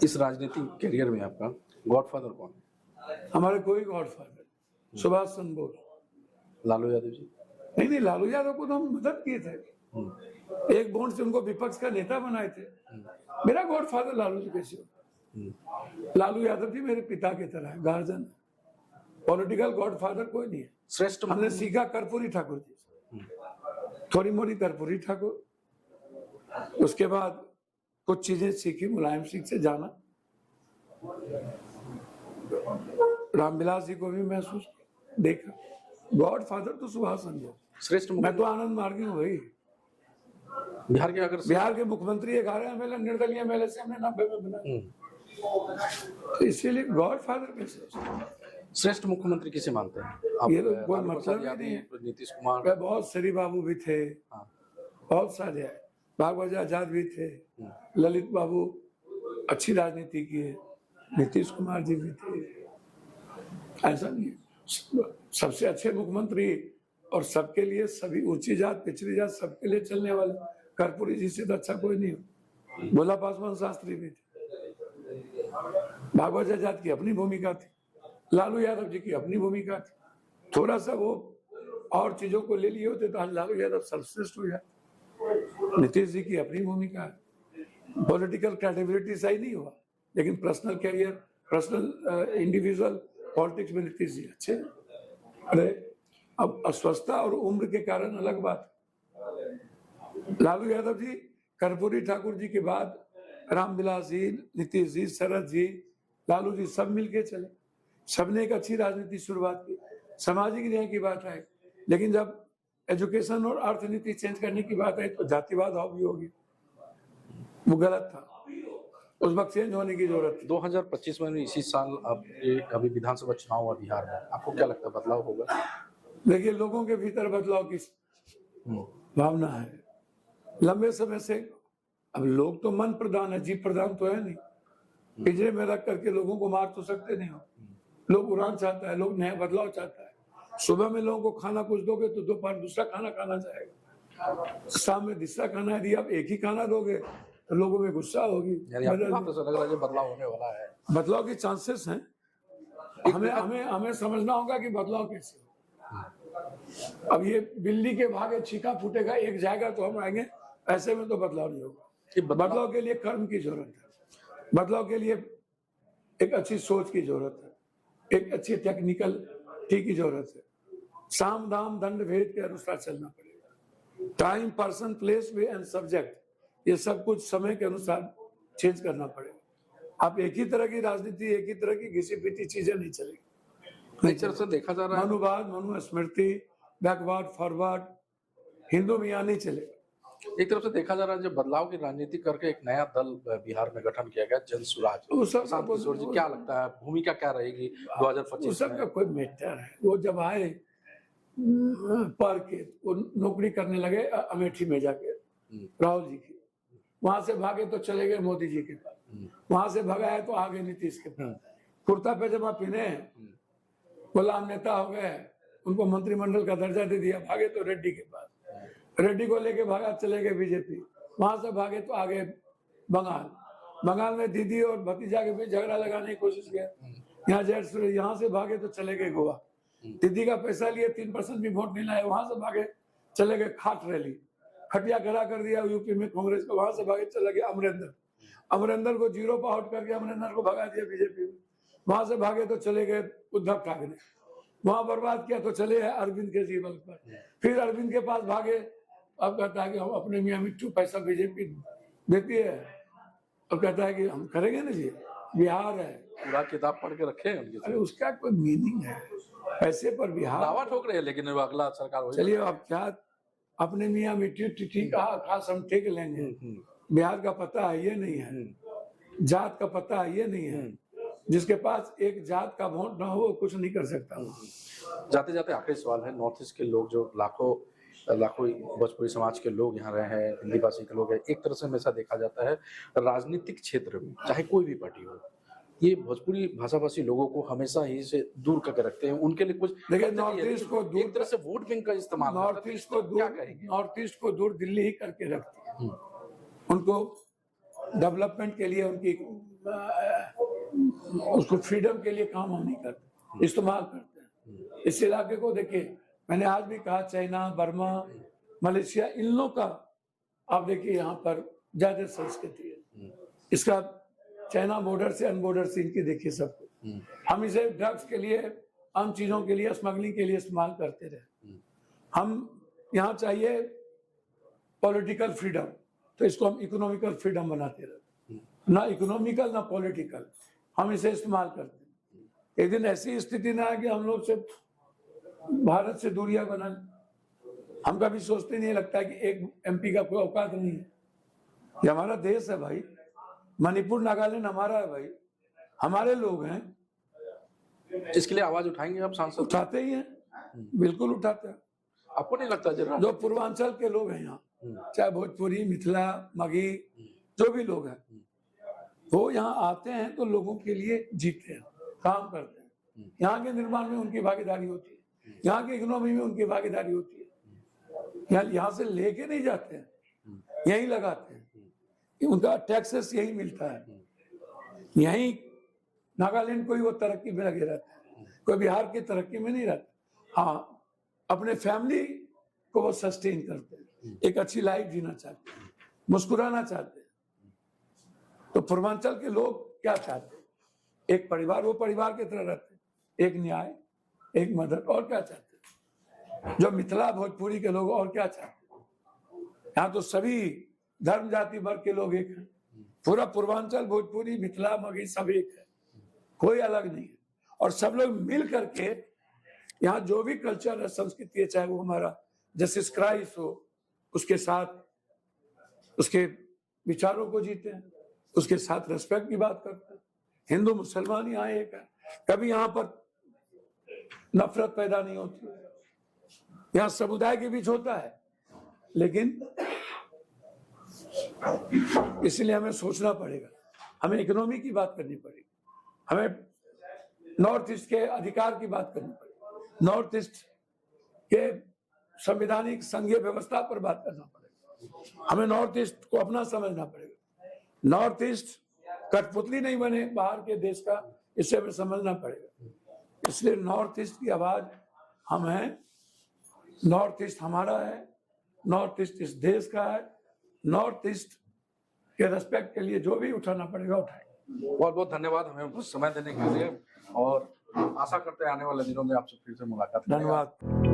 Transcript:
इस राजनीतिक करियर में आपका गॉडफादर कौन है? हमारे कोई गॉडफादर, सुभाष चंद्र बोस। लालू यादव जी? नहीं, लालू यादव को तो हम मदद किए थे, एक वोट से उनको विपक्ष का नेता बनाए थे। मेरा गॉडफादर लालू जी कैसे हो? लालू यादव जी मेरे पिता की तरह है, गार्जियन। पॉलिटिकल गॉडफादर कोई नहीं है। श्रेष्ठ हमने सीखा कर्पूरी ठाकुर जी से, थोड़ी मोड़ी कर्पूरी ठाकुर, उसके बाद कुछ चीजें सीखी मुलायम सिंह से, जाना रामविलास जी को भी महसूस देखा। गॉड फादर तो सुभाष चंद्र बोस। श्रेष्ठ मैं तो आनंद मार्गी हूँ भाई। बिहार के अगर बिहार के मुख्यमंत्री 11 एमएलए निर्दलीय एमएलए से हमने 90 में बनाया, तो इसीलिए गॉड फादर कैसे? श्रेष्ठ मुख्यमंत्री किसे मानते हैं आप? ये तो कोई मतलब ही नहीं है। नीतीश कुमार, बहुत श्री बाबू भी थे, बहुत सारे हैं, भागवत आजाद भी थे, ललित बाबू अच्छी राजनीति की है, नीतीश कुमार जी भी थे। ऐसा नहीं है, सबसे अच्छे मुख्यमंत्री और सबके लिए, सभी ऊंची जात पिछड़ी जात सबके लिए चलने वाले कर्पूरी जी से तो अच्छा कोई नहीं हो। भोला पासवान शास्त्री भी थे, भागवत आजाद की अपनी भूमिका थी, लालू यादव जी की अपनी भूमिका थी। थोड़ा सा वो और चीजों को ले लिए होते तो आज लालू यादव सर्वश्रेष्ठ हो जाते। नीतीश जी की अपनी भूमिका है। पॉलिटिकल क्रेडिबिलिटी सही नहीं हुआ, लेकिन personal career, personal individual politics में नीतीश जी अच्छे। अरे अब अस्वस्थता और उम्र के कारण अलग बात। लालू यादव जी कर्पूरी ठाकुर जी के बाद रामविलास जी, नीतीश जी, शरद जी, लालू जी सब मिलके चले, सबने एक अच्छी राजनीति शुरुआत की। सामाजिक न्याय की बात है, लेकिन जब एजुकेशन और अर्थनीति चेंज करने की बात है तो जातिवाद हावी होगी, वो गलत था, उस वक्त चेंज होने की जरूरत थी। 2025 में इसी साल अभी विधानसभा चुनाव हुआ बिहार में, आपको क्या लगता है बदलाव होगा? देखिए, लोगों के भीतर बदलाव की भावना है लंबे समय से। अब लोग तो मन प्रधान है, जीव प्रधान तो है नहीं। पिंजरे में रख करके लोगों को मार तो सकते नहीं हो। लोग उड़ान चाहता है, लोग नया बदलाव चाहता है। सुबह में लोगों को खाना कुछ दोगे तो दोपहर दूसरा खाना खाना चाहेगा, शाम में तीसरा खाना। यदि आप एक ही खाना दोगे तो लोगों में गुस्सा होगी। बदलाव होने वाला है, बदलाव के चांसेस हैं। हमें समझना होगा कि बदलाव कैसे हो। अब ये बिल्ली के भागे छीका फूटेगा, एक जाएगा तो हम आएंगे, ऐसे में तो बदलाव नहीं होगा। बदलाव के लिए कर्म की जरूरत है, बदलाव के लिए एक अच्छी सोच की जरूरत है, एक अच्छी टेक्निकलिटी की जरूरत है। साम दाम दंड भेद के अनुसार चलना पड़ेगा। Time, person, place, way and subject, ये सब कुछ समय के अनुसार चेंज करना पड़ेगा। आप एक ही तरह की राजनीति, एक ही तरह की घिसी पिटी चीजें नहीं चलेगी। एक तरह से देखा जा रहा है मनुवाद, मनुस्मृति, बैकवर्ड फॉरवर्ड, हिंदू में यहाँ नहीं चलेगा। एक तरफ से देखा जा रहा है जब बदलाव की राजनीति करके एक नया दल बिहार में गठन किया गया, जन सुराज। शांत किशोर जी, क्या लगता है भूमिका क्या रहेगी 2025 में? का कोई मैटर है। वो जब आए पढ़ के, वो नौकरी करने लगे अमेठी में जाके राहुल जी की, वहां से भागे तो चले गए मोदी जी के पास, वहां से भगाए तो आगे नीतीश के पास। कुर्ता पैजामा पहने, गुलाम नेता हो गए, उनको मंत्रिमंडल का दर्जा दे दिया, भागे तो रेड्डी के पास, रेड्डी को लेके भागा चले गए बीजेपी, वहां से भागे तो आगे बंगाल, बंगाल में दीदी और भतीजा के बीच झगड़ा लगाने की कोशिश किया, यहाँ से भागे तो चले गए गोवा, दीदी का पैसा लिए 3% भी वोट नहीं लाए, वहां से भागे चले गए खाट रैली, खटिया खड़ा कर दिया यूपी में कांग्रेस को, वहां से भागे चले गए अमरिंदर को 0 पर आउट करके अमरिंदर को भगा दिया बीजेपी में, वहां से भागे तो चले गए उद्धव ठाकरे, वहां बर्बाद किया तो चले हैं अरविंद केजरीवाल पर, फिर अरविंद के पास भागे। अब कहता है कि हम अपने मियाँ मिट्टू पैसा बीजेपी देती है, अब कहता है कि हम करेंगे ना जी, बिहार है, पूरा किताब पढ़ के रखे हैं। अरे उसका कोई मीनिंग है पैसे पर? बिहार दावा ठोक रहे हैं, लेकिन अगला सरकार चलिए अब क्या अपने मियाँ मिट्टू टिट्टी का खास हम ठेक लेंगे। बिहार का पता है ये नहीं है, जात का पता है ये नहीं है, जिसके पास एक जात का वोट ना हो कुछ नहीं कर सकता। जाते जाते आखिरी सवाल है, नॉर्थ ईस्ट के लोग जो लाखों भोजपुरी समाज के लोग यहाँ रहे हैं, हिंदी भाषी के लोग हैं, एक तरह से हमेशा देखा जाता है राजनीतिक क्षेत्र में चाहे कोई भी पार्टी हो, ये भोजपुरी भाषाभाषी लोगों को हमेशा ही से दूर करके रखते हैं। उनके लिए कुछ देखिए, नॉर्थ ईस्ट को दूर, एक तरह से वोट बैंक का इस्तेमाल, नॉर्थ ईस्ट को दूर दिल्ली ही करके रखती है। उनको डेवलपमेंट के लिए उनकी उसको फ्रीडम के लिए काम हम नहीं करते, इस्तेमाल करते हैं। इस इलाके को देखिए, मैंने आज भी कहा चाइना, बर्मा, मलेशिया, इन लोगों का आप देखिए यहाँ पर ज्यादा संस्कृति है। इसका चाइना बॉर्डर से अनबॉर्डर से इनकी देखिए सब कुछ। हम इसे ड्रग्स के लिए, आम चीजों के लिए, स्मगलिंग के लिए इस्तेमाल करते रहे। हम यहाँ चाहिए पॉलिटिकल फ्रीडम, तो इसको हम इकोनॉमिकल फ्रीडम बनाते रहे, ना इकोनॉमिकल ना पॉलिटिकल, हम इसे इस्तेमाल करते हैं। एक दिन ऐसी स्थिति ना आए कि हम लोग सिर्फ भारत से दूरियां बना लें। हम कभी सोचते नहीं, लगता है कि एक MP का कोई औकात नहीं है। ये हमारा देश है भाई, मणिपुर नागालैंड हमारा है भाई, हमारे लोग हैं। इसके लिए आवाज उठाएंगे आप सांसद? उठाते ही हैं, बिल्कुल उठाते हैं। आपको नहीं लगता जो पूर्वांचल के लोग हैं यहाँ, चाहे भोजपुरी, मिथिला, मगही, जो भी लोग हैं, वो यहाँ आते हैं तो लोगों के लिए जीते हैं, काम करते हैं। यहाँ के निर्माण में उनकी भागीदारी होती है, यहाँ की इकोनॉमी में उनकी भागीदारी होती है। यहाँ से लेके नहीं जाते हैं, यहीं लगाते हैं। उनका टैक्सेस यही मिलता है, यहीं नागालैंड को ही वो तरक्की में लगे रहते हैं, कोई बिहार की तरक्की में नहीं रहता। हाँ, अपने फैमिली को वो सस्टेन करते हैं, एक अच्छी लाइफ जीना चाहते हैं, मुस्कुराना चाहते हैं। तो पूर्वांचल के लोग क्या चाहते हैं? एक परिवार, वो परिवार की तरह रहते हैं, एक न्याय, एक मदद, और क्या चाहते हैं? जो मिथिला भोजपुरी के लोग और क्या चाहते हैं? यहाँ तो सभी धर्म जाति वर्ग के लोग एक हैं, पूरा पूर्वांचल, भोजपुरी, मिथिला, मगही सब एक है, कोई अलग नहीं है। और सब लोग मिल करके यहाँ जो भी कल्चर है, संस्कृति है, चाहे वो हमारा जस्टिस क्राइस्ट हो, उसके साथ उसके विचारों को जीते हैं, उसके साथ रेस्पेक्ट की बात करते हैं। हिंदू मुसलमान यहाँ एक है, कभी यहाँ पर नफरत पैदा नहीं होती है। यहाँ समुदाय के बीच होता है, लेकिन इसलिए हमें सोचना पड़ेगा, हमें इकोनॉमी की बात करनी पड़ेगी, हमें नॉर्थ ईस्ट के अधिकार की बात करनी पड़ेगी, नॉर्थ ईस्ट के संवैधानिक संघीय व्यवस्था पर बात करना पड़ेगा, हमें नॉर्थ ईस्ट को अपना समझना पड़ेगा। नॉर्थ ईस्ट कठपुतली नहीं बने बाहर के देश का, इसे हमें समझना पड़ेगा। इसलिए नॉर्थ ईस्ट की आवाज हम हैं, नॉर्थ ईस्ट हमारा है, नॉर्थ ईस्ट इस देश का है। नॉर्थ ईस्ट के रेस्पेक्ट के लिए जो भी उठाना पड़ेगा उठाएंगे। बहुत बहुत धन्यवाद हमें समय देने के लिए, और आशा करते हैं आने वाले दिनों में आपसे फिर से मुलाकात। धन्यवाद।